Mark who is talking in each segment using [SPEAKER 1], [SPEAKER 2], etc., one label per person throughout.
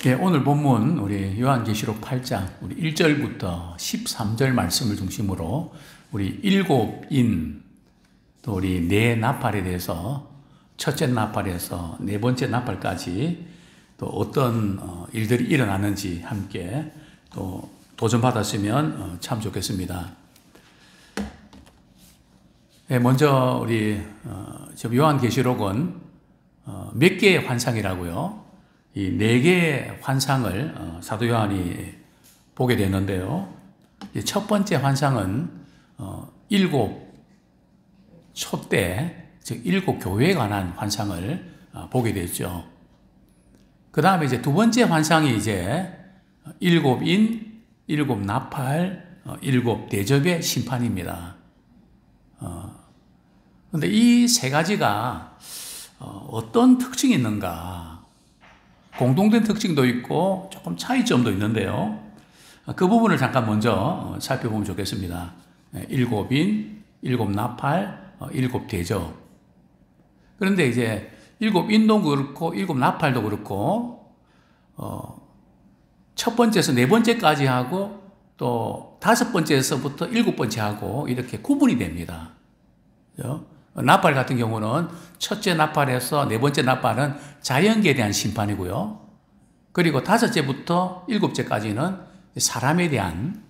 [SPEAKER 1] 예, 오늘 본문 우리 요한계시록 8장 우리 1절부터 13절 말씀을 중심으로 우리 일곱인 또 우리 네 나팔에 대해서 첫째 나팔에서 네 번째 나팔까지 또 어떤 일들이 일어나는지 함께 또 도전받았으면 참 좋겠습니다. 예, 먼저 우리 요한계시록은 몇 개의 환상이라고요. 이 네 개의 환상을 사도 요한이 보게 되는데요. 첫 번째 환상은 일곱 촛대, 즉 일곱 교회에 관한 환상을 보게 되죠. 그 다음에 이제 두 번째 환상이 이제 일곱인, 일곱 나팔, 일곱 대접의 심판입니다. 그런데 이 세 가지가 어떤 특징이 있는가? 공동된 특징도 있고 조금 차이점도 있는데요. 그 부분을 잠깐 먼저 살펴보면 좋겠습니다. 일곱인, 일곱 나팔, 일곱 대접. 그런데 이제 일곱 인도 그렇고 일곱 나팔도 그렇고 첫 번째에서 네 번째까지 하고 또 다섯 번째에서부터 일곱 번째 하고 이렇게 구분이 됩니다. 나팔 같은 경우는 첫째 나팔에서 네 번째 나팔은 자연계에 대한 심판이고요. 그리고 다섯째부터 일곱째까지는 사람에 대한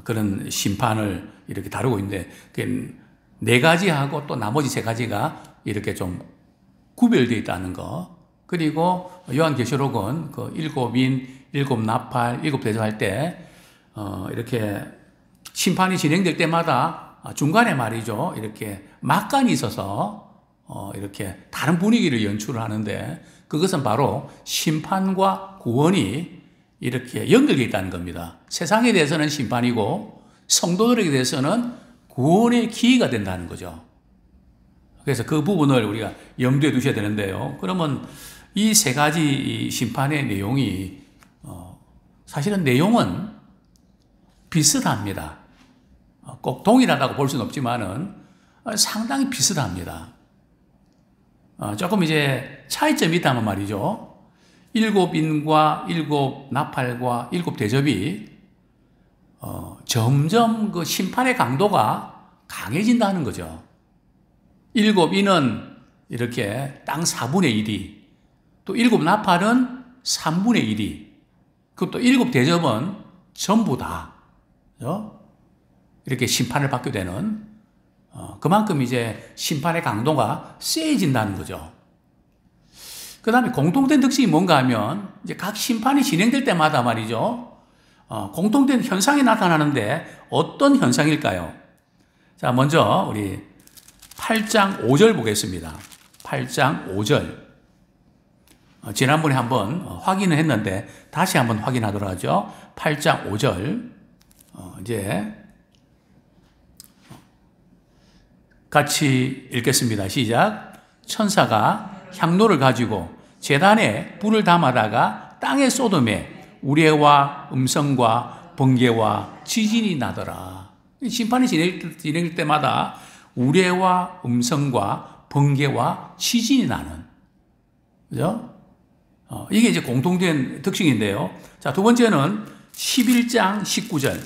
[SPEAKER 1] 그런 심판을 이렇게 다루고 있는데 네 가지하고 또 나머지 세 가지가 이렇게 좀 구별되어 있다는 거. 그리고 요한계시록은 그 일곱인, 일곱 나팔, 일곱 대접할 때 이렇게 심판이 진행될 때마다 중간에 말이죠. 이렇게 막간이 있어서 이렇게 다른 분위기를 연출을 하는데 그것은 바로 심판과 구원이 이렇게 연결되어 있다는 겁니다. 세상에 대해서는 심판이고 성도들에게 대해서는 구원의 기회가 된다는 거죠. 그래서 그 부분을 우리가 염두에 두셔야 되는데요. 그러면 이 세 가지 심판의 내용이 사실은 내용은 비슷합니다. 꼭 동일하다고 볼 수는 없지만은 상당히 비슷합니다. 조금 이제 차이점이 있다면 말이죠. 일곱인과 일곱 나팔과 일곱 대접이 점점 그 심판의 강도가 강해진다는 거죠. 일곱인은 이렇게 땅 4분의 1이, 또 일곱 나팔은 3분의 1이, 그리고 또 일곱 대접은 전부 다 이렇게 심판을 받게 되는 그만큼 이제 심판의 강도가 세진다는 거죠. 그 다음에 공통된 특징이 뭔가 하면 이제 각 심판이 진행될 때마다 말이죠. 공통된 현상이 나타나는데 어떤 현상일까요? 자, 먼저 우리 8장 5절 보겠습니다. 8장 5절. 지난번에 한번 확인을 했는데 다시 한번 확인하도록 하죠. 8장 5절. 이제 같이 읽겠습니다. 시작. 천사가 향로를 가지고 제단에 불을 담아다가 땅에 쏟음에 우레와 음성과 번개와 지진이 나더라. 심판이 진행될 때마다 우레와 음성과 번개와 지진이 나는, 그죠? 이게 이제 공통된 특징인데요. 자, 두 번째는 11장 19절.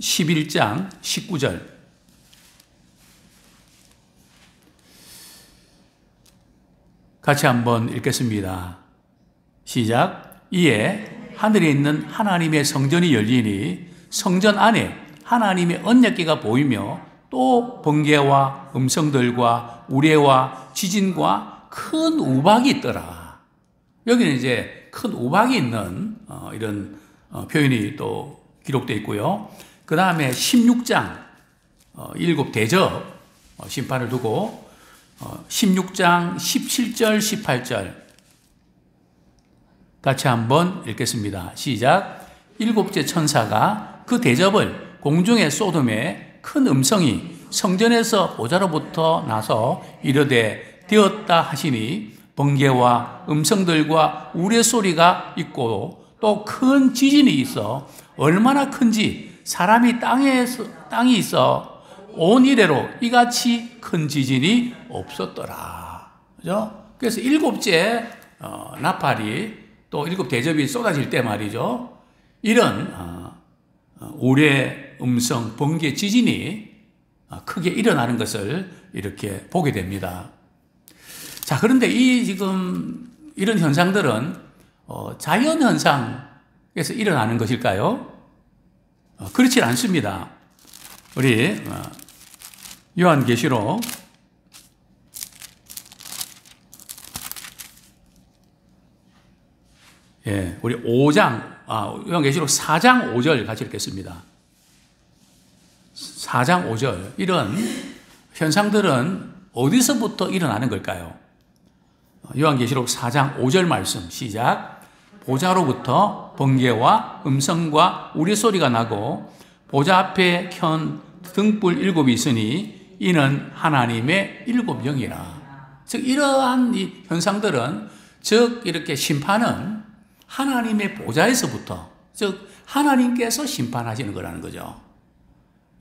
[SPEAKER 1] 11장 19절. 같이 한번 읽겠습니다. 시작. 이에 하늘에 있는 하나님의 성전이 열리니 성전 안에 하나님의 언약궤가 보이며 또 번개와 음성들과 우레와 지진과 큰 우박이 있더라. 여기는 이제 큰 우박이 있는 이런 표현이 또 기록되어 있고요. 그 다음에 16장 일곱 대접 심판을 두고 16장 17절 18절 같이 한번 읽겠습니다. 시작. 일곱째 천사가 그 대접을 공중에 쏟음에 큰 음성이 성전에서 보좌로부터 나서 이르되 되었다 하시니 번개와 음성들과 우레 소리가 있고 또 큰 지진이 있어 얼마나 큰지 사람이 땅이 있어 온 이래로 이같이 큰 지진이 없었더라. 그죠? 그래서 일곱째 나팔이 또 일곱 대접이 쏟아질 때 말이죠. 이런 우레, 음성, 번개, 지진이 크게 일어나는 것을 이렇게 보게 됩니다. 자, 그런데 지금 이런 현상들은 자연 현상에서 일어나는 것일까요? 그렇지 않습니다. 우리 요한계시록 우리 5장, 요한계시록 4장 5절 같이 읽겠습니다. 4장 5절. 이런 현상들은 어디서부터 일어나는 걸까요? 요한계시록 4장 5절 말씀 시작. 보좌로부터 번개와 음성과 우레소리가 나고 보좌 앞에 켠 등불 7이 있으니 이는 하나님의 7영이라. 즉 이러한 이 현상들은 즉 이렇게 심판은 하나님의 보좌에서부터 즉 하나님께서 심판하시는 거라는 거죠.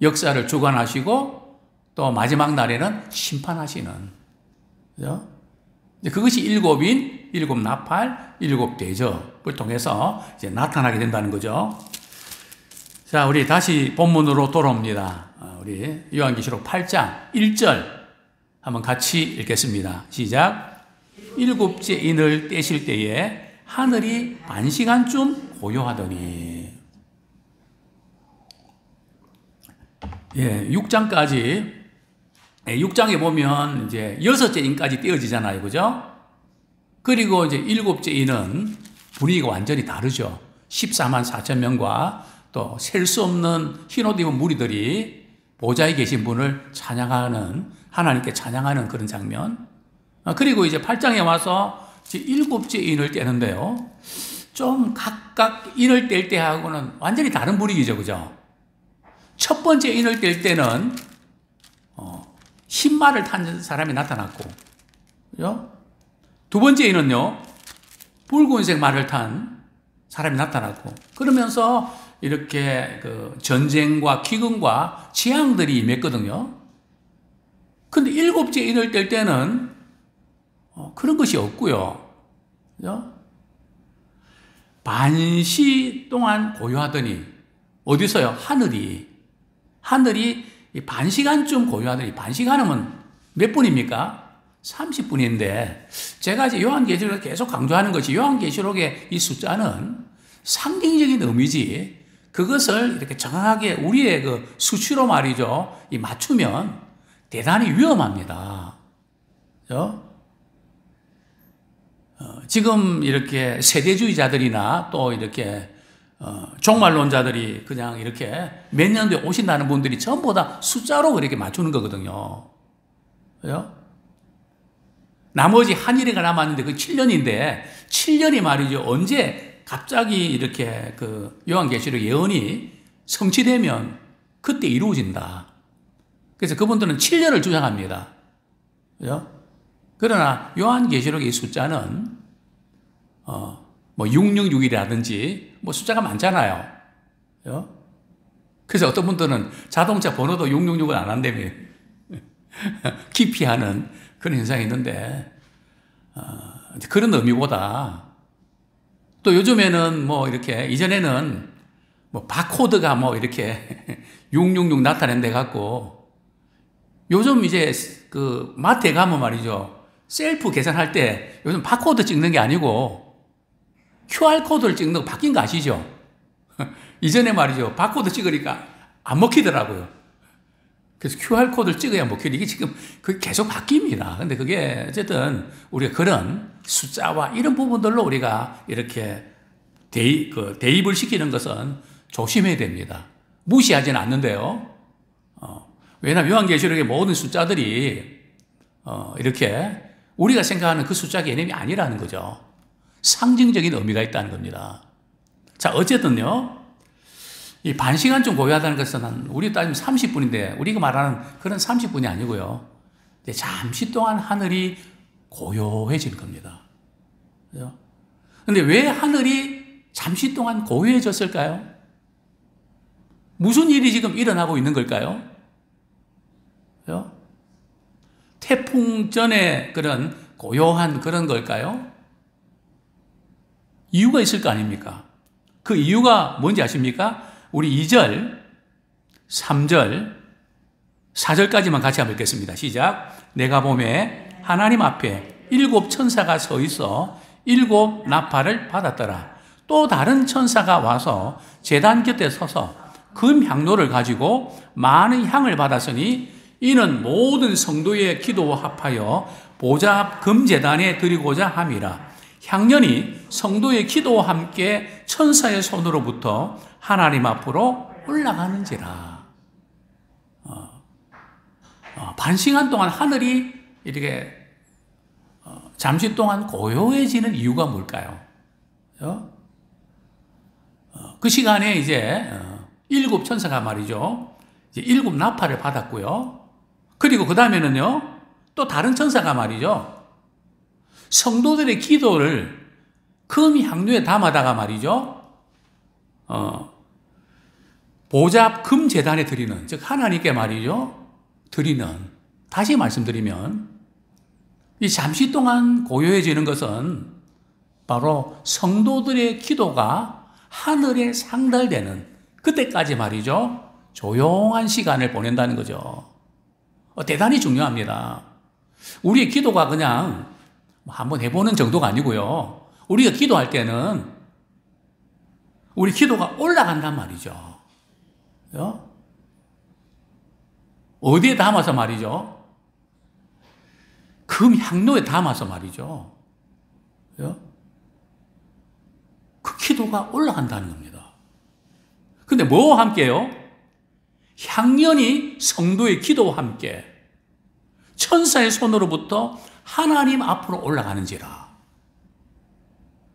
[SPEAKER 1] 역사를 주관하시고 또 마지막 날에는 심판하시는, 그죠? 그것이 일곱인, 일곱 나팔, 일곱 대접을 통해서 이제 나타나게 된다는 거죠. 자, 우리 다시 본문으로 돌아옵니다. 우리 요한계시록 8장 1절 한번 같이 읽겠습니다. 시작. 일곱째 인을 떼실 때에 하늘이 반시간쯤 고요하더니. 6장까지 6장에 보면 이제 6째 인까지 떼어지잖아요. 그죠? 그리고 이제 7째 인은 분위기가 완전히 다르죠. 14만 4천 명과 또 셀 수 없는 흰옷 입은 무리들이 보좌에 계신 분을 찬양하는, 하나님께 찬양하는 그런 장면. 그리고 이제 8장에 와서 7째 인을 떼는데요. 좀 각각 인을 뗄 때하고는 완전히 다른 분위기죠. 그죠? 첫 번째 인을 뗄 때는 흰말을 탄 사람이 나타났고, 그죠? 두 번째 인은요, 붉은색 말을 탄 사람이 나타났고, 그러면서 이렇게 그 전쟁과 기근과 재앙들이 임했거든요. 근데 7째 인을 뗄 때는 그런 것이 없고요. 그죠? 반시 동안 고요하더니, 어디서요? 하늘이 반시간쯤 고요하더니, 반시간이면 몇 분입니까? 30분인데, 제가 이제 요한계시록을 계속 강조하는 것이 요한계시록의 이 숫자는 상징적인 의미지, 그것을 이렇게 정확하게 우리의 그 수치로 말이죠, 맞추면 대단히 위험합니다. 그죠? 지금 이렇게 세대주의자들이나 또 이렇게 종말론자들이 그냥 이렇게 몇 년도에 오신다는 분들이 전부 다 숫자로 그렇게 맞추는 거거든요. 그죠? 나머지 한일이가 남았는데 그 7년인데 7년이 말이죠. 언제 갑자기 이렇게 그 요한계시록 예언이 성취되면 그때 이루어진다. 그래서 그분들은 7년을 주장합니다. 그죠? 그러나 요한계시록의 숫자는 뭐 666이라든지 뭐 숫자가 많잖아요. 그죠? 그래서 어떤 분들은 자동차 번호도 666을 안 한다며 기피하는 그런 현상이 있는데 그런 의미보다 또 요즘에는 뭐 이렇게 이전에는 뭐 바코드가 뭐 이렇게 666 나타낸 데 갖고 요즘 이제 그 마트에 가면 말이죠. 셀프 계산할 때 요즘 바코드 찍는 게 아니고 QR코드를 찍는 거 바뀐 거 아시죠? 이전에 말이죠. 바코드 찍으니까 안 먹히더라고요. 그래서 QR코드를 찍어야 먹히는 이게 지금 그게 계속 바뀝니다. 근데 그게 어쨌든 우리가 그런 숫자와 이런 부분들로 우리가 이렇게 대입을 시키는 것은 조심해야 됩니다. 무시하지는 않는데요. 왜냐하면 요한계시록의 모든 숫자들이 이렇게 우리가 생각하는 그 숫자 개념이 아니라는 거죠. 상징적인 의미가 있다는 겁니다. 자, 어쨌든요. 이 반시간쯤 고요하다는 것은 우리 따지면 30분인데 우리가 말하는 그런 30분이 아니고요. 잠시 동안 하늘이 고요해지는 겁니다. 그죠? 근데 왜 하늘이 잠시 동안 고요해졌을까요? 무슨 일이 지금 일어나고 있는 걸까요? 그죠? 태풍 전에 그런 고요한 그런 걸까요? 이유가 있을 거 아닙니까? 그 이유가 뭔지 아십니까? 우리 2절, 3절, 4절까지만 같이 한번 읽겠습니다. 시작. 내가 보매 하나님 앞에 7 천사가 서 있어 7 나팔을 받았더라. 또 다른 천사가 와서 제단 곁에 서서 금 향로를 가지고 많은 향을 받았으니 이는 모든 성도의 기도와 합하여 보좌 앞 금제단에 드리고자 함이라. 향년이 성도의 기도와 함께 천사의 손으로부터 하나님 앞으로 올라가는지라. 반시간 동안 하늘이 이렇게 잠시 동안 고요해지는 이유가 뭘까요? 그 시간에 이제 7 천사가 말이죠. 이제 7 나팔을 받았고요. 그리고 그 다음에는요, 또 다른 천사가 말이죠. 성도들의 기도를 금 향료에 담아다가 말이죠. 보좌 앞 금 제단에 드리는, 즉 하나님께 말이죠. 드리는. 다시 말씀드리면 이 잠시 동안 고요해지는 것은 바로 성도들의 기도가 하늘에 상달되는 그때까지 말이죠. 조용한 시간을 보낸다는 거죠. 대단히 중요합니다. 우리의 기도가 그냥 한번 해보는 정도가 아니고요. 우리가 기도할 때는 우리 기도가 올라간단 말이죠. 어디에 담아서 말이죠? 금 향로에 담아서 말이죠. 그 기도가 올라간다는 겁니다. 근데 뭐와 함께요? 향년이 성도의 기도와 함께 천사의 손으로부터 하나님 앞으로 올라가는지라.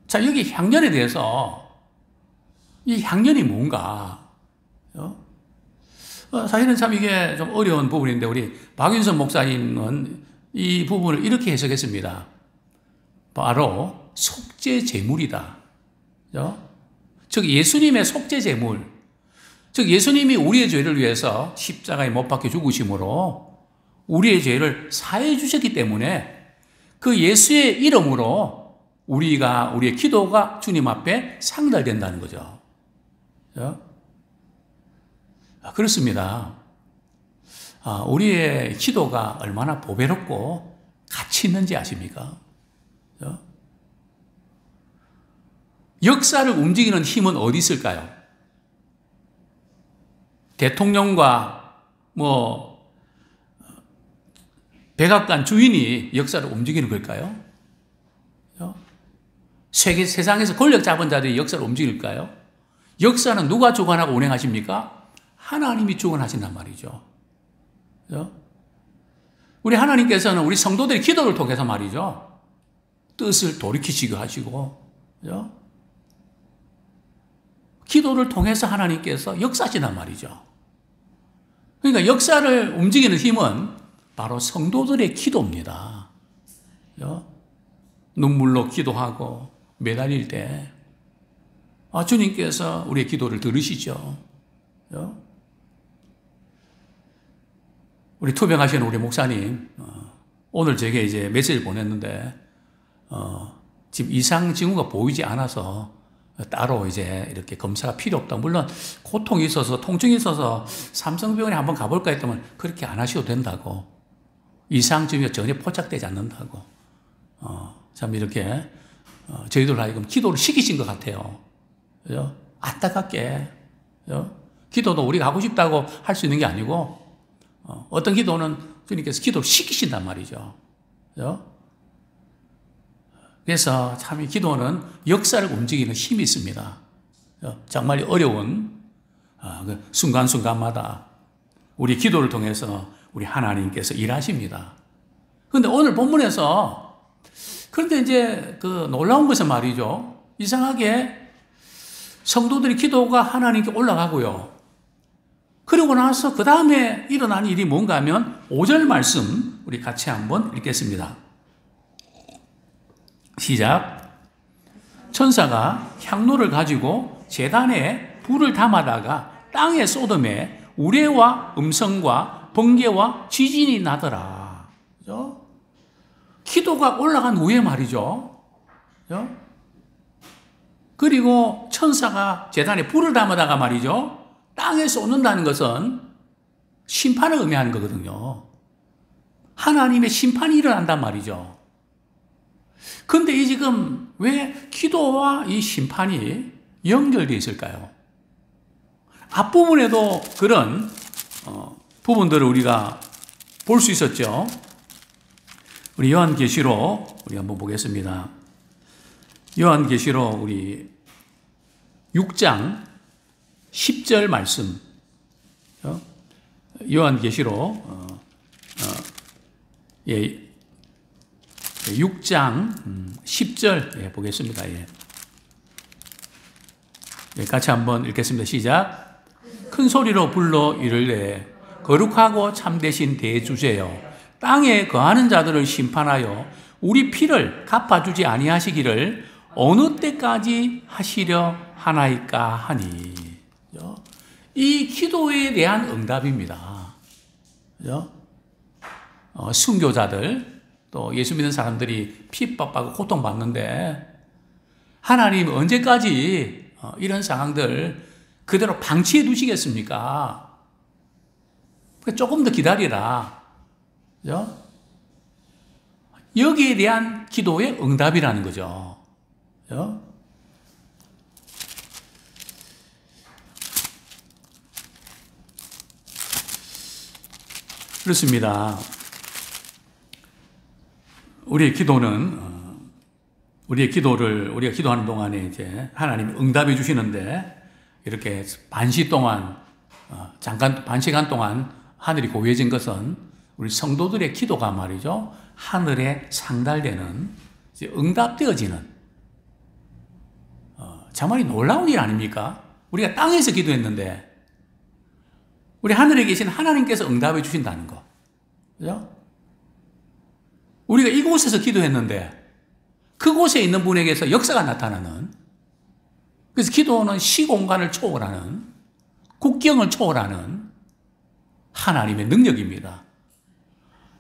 [SPEAKER 1] 자, 여기 향년에 대해서 이 향년이 뭔가? 사실은 참 이게 좀 어려운 부분인데 우리 박윤선 목사님은 이 부분을 이렇게 해석했습니다. 바로 속죄 제물이다. 즉 예수님의 속죄 제물, 즉 예수님이 우리의 죄를 위해서 십자가에 못 박혀 죽으심으로 우리의 죄를 사해 주셨기 때문에 그 예수의 이름으로 우리의 기도가 주님 앞에 상달된다는 거죠. 그렇습니다. 우리의 기도가 얼마나 보배롭고 가치 있는지 아십니까? 역사를 움직이는 힘은 어디 있을까요? 대통령과 백악관 주인이 역사를 움직이는 걸까요? 세상에서 권력 잡은 자들이 역사를 움직일까요? 역사는 누가 주관하고 운행하십니까? 하나님이 주관하신단 말이죠. 우리 하나님께서는 우리 성도들의 기도를 통해서 말이죠. 뜻을 돌이키시게 하시고, 기도를 통해서 하나님께서 역사하신단 말이죠. 그러니까 역사를 움직이는 힘은 바로 성도들의 기도입니다. 눈물로 기도하고 매달릴 때 주님께서 우리의 기도를 들으시죠. 우리 투병하시는 우리 목사님 오늘 제게 이제 메시지를 보냈는데 지금 이상 징후가 보이지 않아서 따로 이제 이렇게 검사가 필요 없다. 물론 고통이 있어서 통증이 있어서 삼성병원에 한번 가볼까 했더니 그렇게 안 하셔도 된다고. 이상 징후가 전혀 포착되지 않는다고. 참 이렇게 저희들 하여금 기도를 시키신 것 같아요. 그죠? 안타깝게. 기도도 우리가 하고 싶다고 할 수 있는 게 아니고 어떤 기도는 주님께서 기도를 시키신단 말이죠. 그죠? 그래서 참 이 기도는 역사를 움직이는 힘이 있습니다. 정말 어려운 그 순간순간마다 우리 기도를 통해서 우리 하나님께서 일하십니다. 그런데 오늘 본문에서 그런데 이제 그 놀라운 것은 말이죠. 이상하게 성도들의 기도가 하나님께 올라가고요. 그리고 나서 그 다음에 일어난 일이 뭔가 하면 5절 말씀 우리 같이 한번 읽겠습니다. 시작. 천사가 향로를 가지고 제단에 불을 담아다가 땅에 쏟음에 우레와 음성과 번개와 지진이 나더라. 그죠? 기도가 올라간 후에 말이죠. 그죠? 그리고 천사가 제단에 불을 담아다가 말이죠. 땅에 쏟는다는 것은 심판을 의미하는 거거든요. 하나님의 심판이 일어난단 말이죠. 근데 이 지금 왜 기도와 이 심판이 연결되어 있을까요? 앞부분에도 그런 부분들을 우리가 볼 수 있었죠. 우리 요한계시록 우리 한번 보겠습니다. 요한계시록 우리 6장 10절 말씀. 요한계시록 6장 10절 보겠습니다. 같이 한번 읽겠습니다. 시작. 큰 소리로 불러 이르되 거룩하고 참되신 대주제여 땅에 거하는 자들을 심판하여 우리 피를 갚아주지 아니하시기를 어느 때까지 하시려 하나이까 하니. 이 기도에 대한 응답입니다. 순교자들 또 예수 믿는 사람들이 핍박받고 고통받는데 하나님 언제까지 이런 상황들 그대로 방치해 두시겠습니까? 조금 더 기다리라. 여기에 대한 기도의 응답이라는 거죠. 그렇습니다. 우리의 기도를 우리가 기도하는 동안에 이제 하나님이 응답해 주시는데 이렇게 반시 동안 잠깐 반 시간 동안 하늘이 고요해진 것은 우리 성도들의 기도가 말이죠. 하늘에 상달되는 응답되어지는 정말 놀라운 일 아닙니까? 우리가 땅에서 기도했는데 우리 하늘에 계신 하나님께서 응답해 주신다는 거. 그죠? 우리가 이곳에서 기도했는데 그곳에 있는 분에게서 역사가 나타나는, 그래서 기도는 시공간을 초월하는, 국경을 초월하는 하나님의 능력입니다.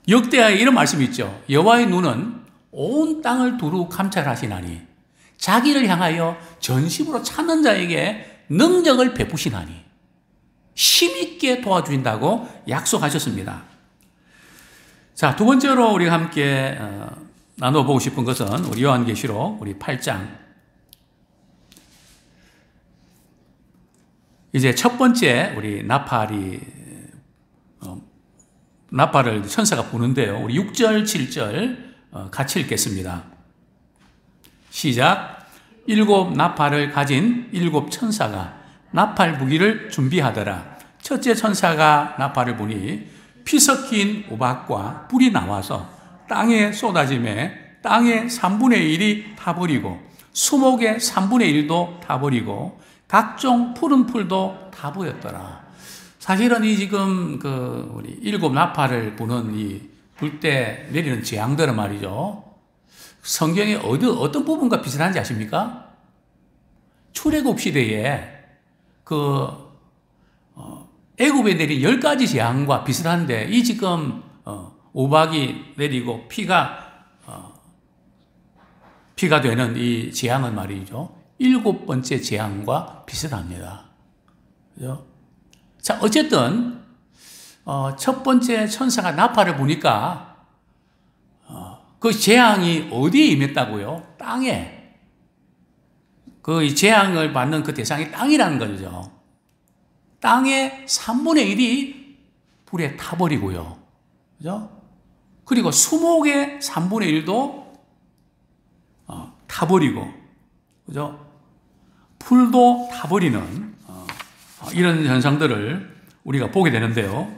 [SPEAKER 1] 역대하에 이런 말씀이 있죠. 여호와의 눈은 온 땅을 두루 감찰하시나니 자기를 향하여 전심으로 찾는 자에게 능력을 베푸시나니 힘있게 도와주신다고 약속하셨습니다. 자, 두 번째로 우리가 함께 나눠보고 싶은 것은 우리 요한계시록 우리 8장. 이제 첫 번째 우리 나팔을 천사가 부는데요. 우리 6절, 7절 같이 읽겠습니다. 시작. 7 나팔을 가진 7 천사가 나팔 부기를 준비하더라. 첫째 천사가 나팔을 부니 피 섞인 우박과 불이 나와서 땅에 쏟아짐에 땅의 3분의 1이 타버리고 수목의 3분의 1도 타버리고 각종 푸른 풀도 다 보였더라. 사실은 이 지금 우리 7 나팔을 부는 이 불 때 내리는 재앙들은 말이죠. 성경의 어떤 부분과 비슷한지 아십니까? 출애굽 시대에 애굽에 내린 10가지 재앙과 비슷한데 이 지금 우박이 내리고 피가 되는 이 재앙은 말이죠. 7번째 재앙과 비슷합니다. 그죠? 자, 어쨌든 첫 번째 천사가 나팔을 부니까 그 재앙이 어디에 임했다고요? 땅에. 그 재앙을 받는 그 대상이 땅이라는 거죠. 땅의 3분의 1이 불에 타버리고요. 그죠? 그리고 수목의 3분의 1도 타버리고, 그죠? 풀도 타버리는 이런 현상들을 우리가 보게 되는데요.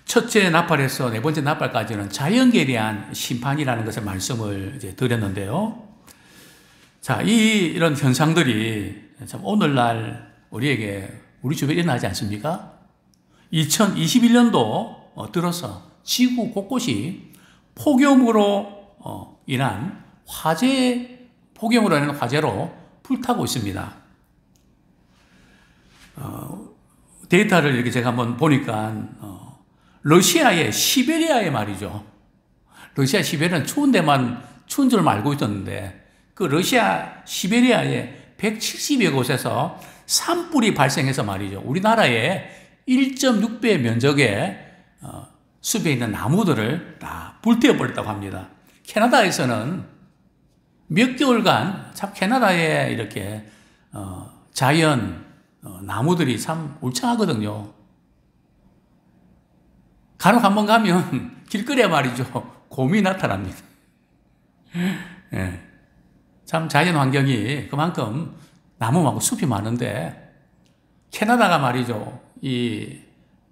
[SPEAKER 1] 첫째 나팔에서 네 번째 나팔까지는 자연계에 대한 심판이라는 것을 말씀을 이제 드렸는데요. 자, 이런 현상들이 참 오늘날 우리 주변에 일어나지 않습니까? 2021년도 들어서 지구 곳곳이 폭염으로 인한 화재로 불타고 있습니다. 데이터를 이렇게 제가 한번 보니까 러시아의 시베리아에 말이죠. 러시아 시베리아는 추운 추운 줄 알고 있었는데 그 러시아 시베리아의 170여 곳에서 산불이 발생해서 말이죠. 우리나라의 1.6배 면적의 숲에 있는 나무들을 다 불태워버렸다고 합니다. 캐나다에서는 몇 개월간 참 캐나다의 이렇게 자연 나무들이 참 울창하거든요. 간혹 한번 가면 길거리에 말이죠. 곰이 나타납니다. 예. 참 자연 환경이 그만큼 나무하고 숲이 많은데 캐나다가 말이죠. 이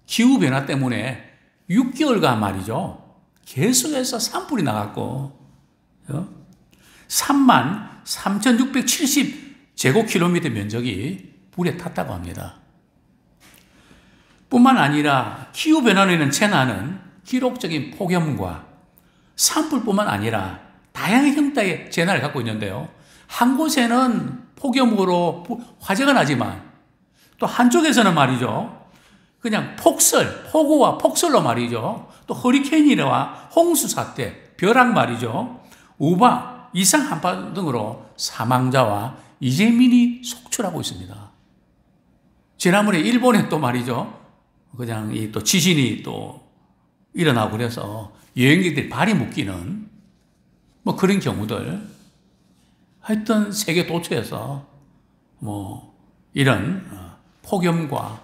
[SPEAKER 1] 기후변화 때문에 6개월간 말이죠. 계속해서 산불이 나갔고 33,670 제곱킬로미터 면적이 불에 탔다고 합니다. 뿐만 아니라 기후변화로 인한 재난은 기록적인 폭염과 산불뿐만 아니라 다양한 형태의 재난을 갖고 있는데요. 한 곳에는 폭염으로 화재가 나지만 또 한쪽에서는 말이죠. 그냥 폭우와 폭설로 말이죠. 또 허리케인이나 홍수 사태, 벼락 말이죠. 우박, 이상 한파 등으로 사망자와 이재민이 속출하고 있습니다. 지난번에 일본에 또 말이죠. 그냥 또 지진이 또 일어나고 그래서 여행객들이 발이 묶이는 뭐 그런 경우들. 하여튼 세계 도처에서 뭐 이런 폭염과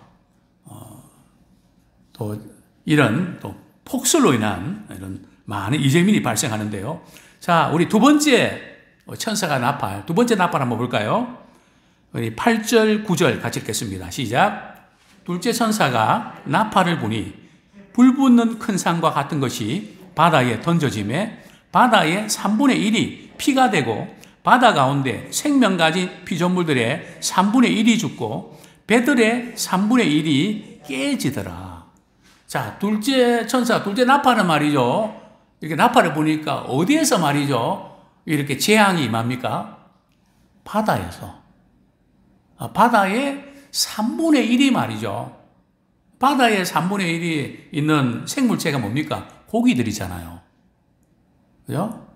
[SPEAKER 1] 또 이런 또 폭설로 인한 이런 많은 이재민이 발생하는데요. 자, 우리 두 번째 천사가 나팔, 두 번째 나팔 한번 볼까요? 우리 8절, 9절 같이 읽겠습니다. 시작. 둘째 천사가 나팔을 부니 불붙는 큰 산과 같은 것이 바다에 던져짐에 바다의 3분의 1이 피가 되고 바다 가운데 생명 가진 피조물들의 3분의 1이 죽고 배들의 3분의 1이 깨지더라. 자, 둘째 천사, 둘째 나팔은 말이죠. 이렇게 나팔을 보니까 어디에서 말이죠. 이렇게 재앙이 임합니까? 바다에서. 바다의 3분의 1이 말이죠. 바다에 3분의 1이 있는 생물체가 뭡니까? 고기들이잖아요. 그죠?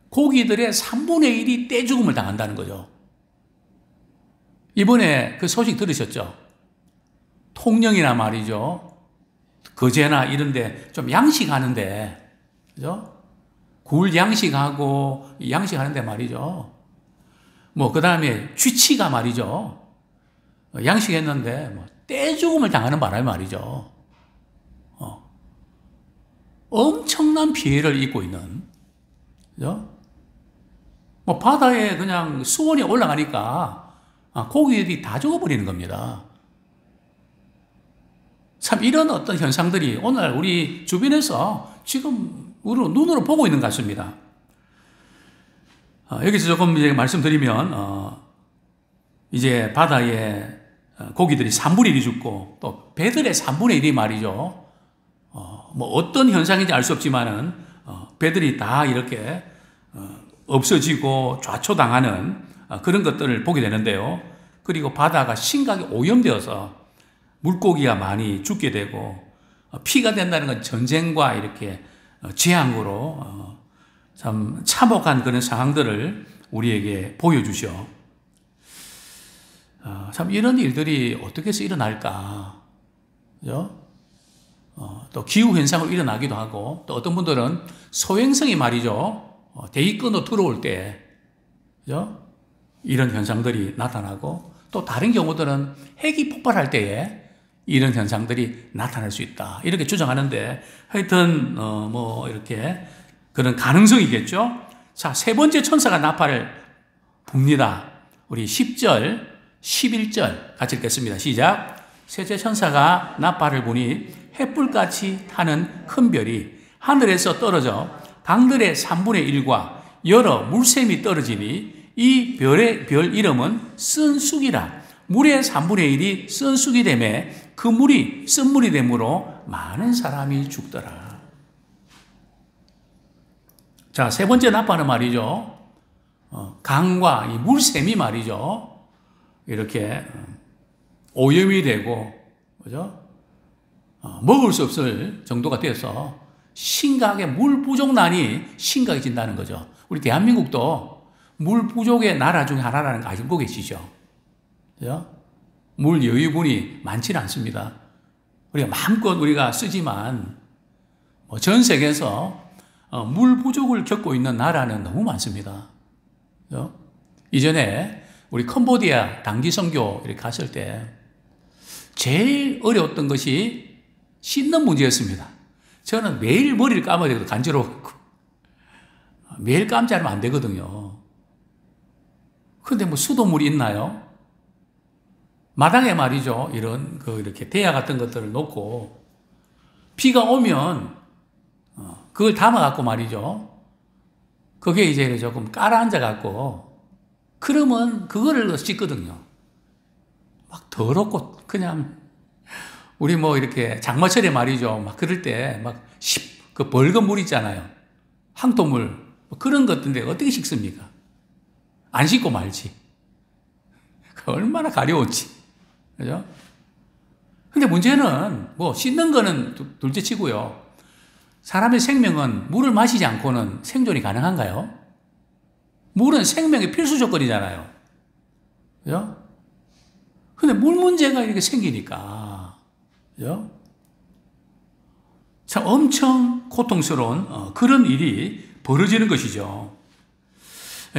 [SPEAKER 1] 고기들의 3분의 1이 떼죽음을 당한다는 거죠. 이번에 그 소식 들으셨죠? 통영이나 말이죠. 거제나 이런데 좀 양식하는데, 그죠? 굴 양식하고 양식하는데 말이죠. 뭐, 그 다음에 쥐치가 말이죠. 양식했는데 뭐 떼죽음을 당하는 바람에 말이죠. 엄청난 피해를 입고 있는, 그죠? 뭐 바다에 그냥 수온이 올라가니까 고기들이 다 죽어버리는 겁니다. 참 이런 어떤 현상들이 오늘 우리 주변에서 지금 우리 눈으로 보고 있는 것 같습니다. 여기서 조금 이제 말씀드리면 이제 바다에 고기들이 3분의 1이 죽고 또 배들의 3분의 1이 말이죠. 뭐 어떤 현상인지 알 수 없지만은 배들이 다 이렇게 없어지고 좌초당하는 그런 것들을 보게 되는데요. 그리고 바다가 심각하게 오염되어서 물고기가 많이 죽게 되고 피가 된다는 건 전쟁과 이렇게 재앙으로 참 참혹한 그런 상황들을 우리에게 보여주셔. 참 이런 일들이 어떻게 해서 일어날까? 그죠? 또 기후현상으로 일어나기도 하고, 또 어떤 분들은 소행성이 말이죠. 대기권으로 들어올 때, 그죠? 이런 현상들이 나타나고, 또 다른 경우들은 핵이 폭발할 때에 이런 현상들이 나타날 수 있다. 이렇게 주장하는데, 하여튼, 뭐, 이렇게 그런 가능성이겠죠? 자, 세 번째 천사가 나팔을 붑니다. 우리 10절, 11절 같이 읽겠습니다. 시작. 셋째 천사가 나팔을 부니 햇불같이 타는 큰 별이 하늘에서 떨어져 강들의 3분의 1과 여러 물샘이 떨어지니 이 별의 별 이름은 쓴쑥이라. 물의 3분의 1이 쓴쑥이 되매 그 물이 쓴물이 되므로 많은 사람이 죽더라. 자, 세 번째 나팔은 말이죠. 강과 이 물샘이 말이죠. 이렇게 오염이 되고, 그죠? 먹을 수 없을 정도가 돼서 심각하게 물 부족난이 심각해진다는 거죠. 우리 대한민국도 물 부족의 나라 중에 하나라는 거 알고 계시죠? 그죠? 물 여유분이 많지는 않습니다. 우리가 마음껏 우리가 쓰지만 전 세계에서 물 부족을 겪고 있는 나라는 너무 많습니다. 그죠? 이전에 우리 캄보디아 단기 선교 이렇게 갔을 때 제일 어려웠던 것이 씻는 문제였습니다. 저는 매일 머리를 감아야 되거든요. 간지러워갖고. 매일 감지 않으면 안 되거든요. 근데 뭐 수돗물이 있나요? 마당에 말이죠. 이런 이렇게 대야 같은 것들을 놓고 비가 오면 그걸 담아갖고 말이죠. 그게 이제 조금 깔아앉아갖고 그러면 그거를 씻거든요. 막 더럽고 그냥 우리 뭐 이렇게 장마철에 말이죠. 막 그럴 때 막 그 벌건 물 있잖아요. 항토물 그런 것들인데 어떻게 씻습니까? 안 씻고 말지. 얼마나 가려웠지. 그죠? 근데 문제는 뭐 씻는 거는 둘째 치고요. 사람의 생명은 물을 마시지 않고는 생존이 가능한가요? 물은 생명의 필수 조건이잖아요. 그죠? 근데 물 문제가 이렇게 생기니까, 그죠? 참 엄청 고통스러운 그런 일이 벌어지는 것이죠.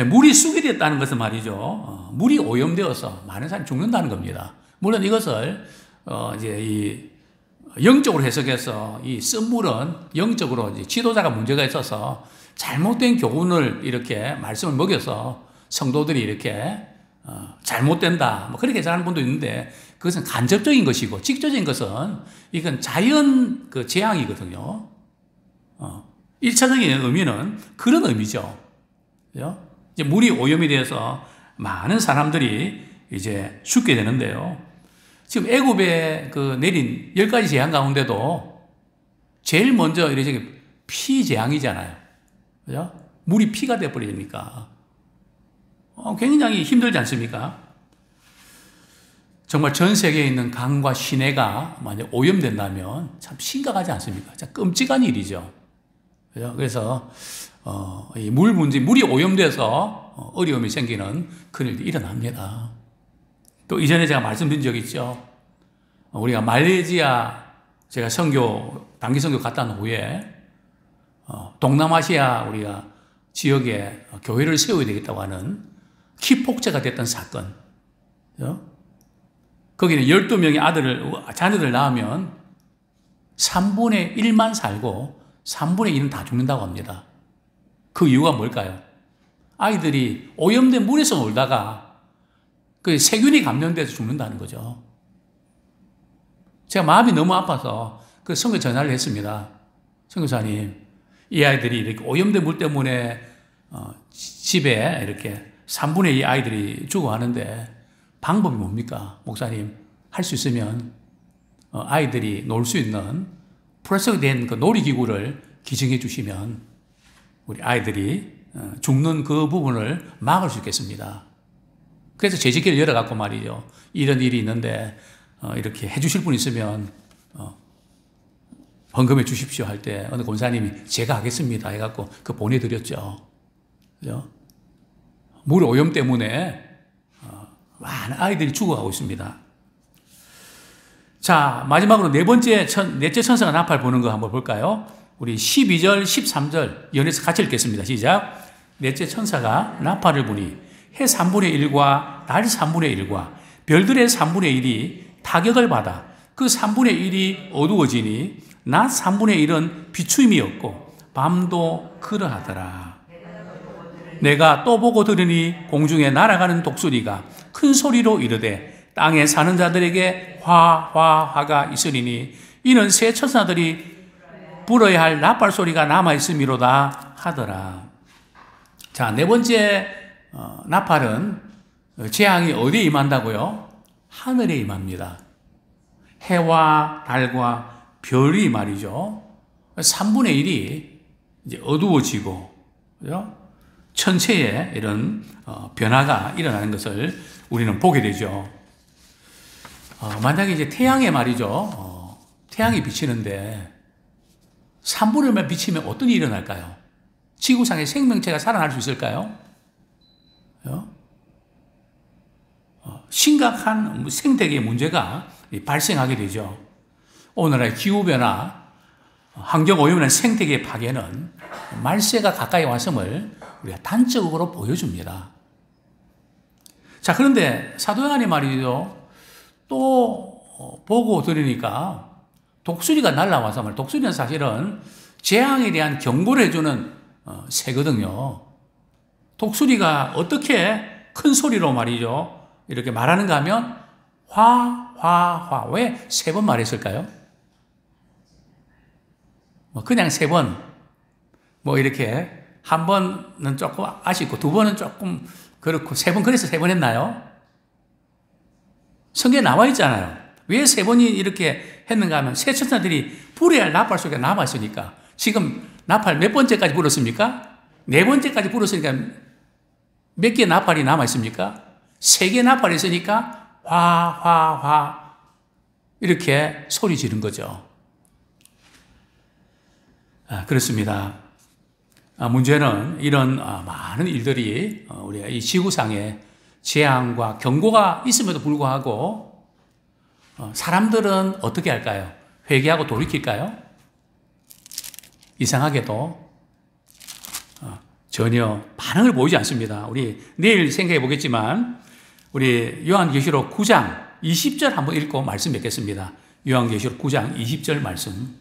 [SPEAKER 1] 물이 쑥이 됐다는 것은 말이죠. 물이 오염되어서 많은 사람이 죽는다는 겁니다. 물론 이것을 이제 이 영적으로 해석해서 이 쓴 물은 영적으로 이제 지도자가 문제가 있어서 잘못된 교훈을 이렇게 말씀을 먹여서 성도들이 이렇게 잘못된다 뭐 그렇게 생각하는 분도 있는데 그것은 간접적인 것이고 직접적인 것은 이건 자연 재앙이거든요. 1차적인 의미는 그런 의미죠. 그죠? 이제 물이 오염이 돼서 많은 사람들이 이제 죽게 되는데요. 지금 애굽에 내린 10가지 재앙 가운데도 제일 먼저 이렇게 피 재앙이잖아요. 그죠? 물이 피가 돼버리니까 굉장히 힘들지 않습니까? 정말 전 세계에 있는 강과 시내가 만약 오염된다면 참 심각하지 않습니까? 참 끔찍한 일이죠. 그죠? 그래서 이 물 문제, 물이 오염돼서 어려움이 생기는 그런 일이 일어납니다. 또 이전에 제가 말씀드린 적 있죠. 우리가 말레이시아 제가 단기 선교 갔다 온 후에 동남아시아 우리가 지역에 교회를 세워야 되겠다고 하는 키폭제가 됐던 사건. 거기는 12명의 자녀들 낳으면 3분의 1만 살고 3분의 1은 다 죽는다고 합니다. 그 이유가 뭘까요? 아이들이 오염된 물에서 놀다가 그 세균이 감염돼서 죽는다는 거죠. 제가 마음이 너무 아파서 그 선교 전화를 했습니다. 선교사님, 이 아이들이 이렇게 오염된 물 때문에 집에 이렇게 3분의 2 아이들이 죽어가는데 방법이 뭡니까? 목사님, 할 수 있으면 아이들이 놀 수 있는 플라스틱 된 그 놀이기구를 기증해 주시면 우리 아이들이 죽는 그 부분을 막을 수 있겠습니다. 그래서 재직기를 열어갖고 말이죠. 이런 일이 있는데 이렇게 해주실 분 있으면 헌금해 주십시오 할 때 어느 권사님이 제가 하겠습니다 해갖고 보내드렸죠. 그죠? 물 오염 때문에 많은 아이들이 죽어가고 있습니다. 자, 마지막으로 넷째 천사가 나팔 부는 거 한번 볼까요? 우리 12절, 13절 연해서 같이 읽겠습니다. 시작. 넷째 천사가 나팔을 부니 해 3분의 1과 달 3분의 1과 별들의 3분의 1이 타격을 받아 그 3분의 1이 어두워지니 낮 3분의 1은 비추임이 없고 밤도 그러하더라. 내가 또 보고 들으니 공중에 날아가는 독수리가 큰 소리로 이르되 땅에 사는 자들에게 화가 있으리니 이는 새 천사들이 불어야 할 나팔 소리가 남아있음이로다 하더라. 자, 네 번째 나팔은 재앙이 어디에 임한다고요? 하늘에 임합니다. 해와 달과 별이 말이죠. 3분의 1이 이제 어두워지고, 그죠? 천체에 이런 변화가 일어나는 것을 우리는 보게 되죠. 만약에 이제 태양에 말이죠. 태양이 비치는데 3분의 1만 비치면 어떤 일이 일어날까요? 지구상의 생명체가 살아날 수 있을까요? 심각한 생태계 문제가 발생하게 되죠. 오늘의 기후변화, 환경오염이라는 생태계 파괴는 말세가 가까이 왔음을 우리가 단적으로 보여줍니다. 자, 그런데 사도 요한이 말이죠. 또 보고 들으니까 독수리가 날아와서 말, 독수리는 사실은 재앙에 대한 경고를 해주는 새거든요. 독수리가 어떻게 큰 소리로 말이죠. 이렇게 말하는가 하면 화. 왜 3번 말했을까요? 그냥 3번. 이렇게 한 번은 조금 아쉽고 2번은 조금 그렇고 3번, 그래서 3번 했나요? 성경에 나와 있잖아요. 왜 3번이 이렇게 했는가 하면 새 천사들이 불의 나팔 속에 남아있으니까. 지금 나팔 몇 번째까지 불었습니까? 4번째까지 불었으니까 몇 개 나팔이 남아있습니까? 3개 나팔이 있으니까 화 이렇게 소리 지른 거죠. 그렇습니다. 문제는 이런 많은 일들이 우리가 이 지구상에 재앙과 경고가 있음에도 불구하고 사람들은 어떻게 할까요? 회개하고 돌이킬까요? 이상하게도 전혀 반응을 보이지 않습니다. 우리 내일 생각해 보겠지만 우리 요한계시록 9장 20절 한번 읽고 말씀 맺겠습니다. 요한계시록 9장 20절 말씀.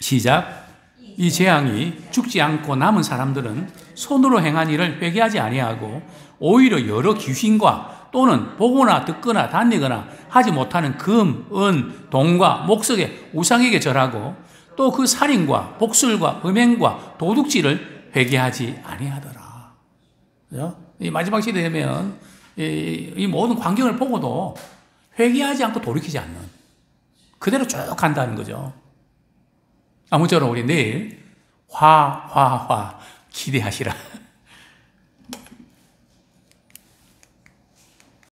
[SPEAKER 1] 시작. 이 재앙이 죽지 않고 남은 사람들은 손으로 행한 일을 회개하지 아니하고 오히려 여러 귀신과 또는 보거나 듣거나 다니거나 하지 못하는 금, 은, 동과 목석의 우상에게 절하고 또 그 살인과 복술과 음행과 도둑질을 회개하지 아니하더라. 이 마지막 시대에 되면 이 모든 광경을 보고도 회개하지 않고 돌이키지 않는 그대로 쭉 간다는 거죠. 아무쪼록 우리 내일 화 기대하시라.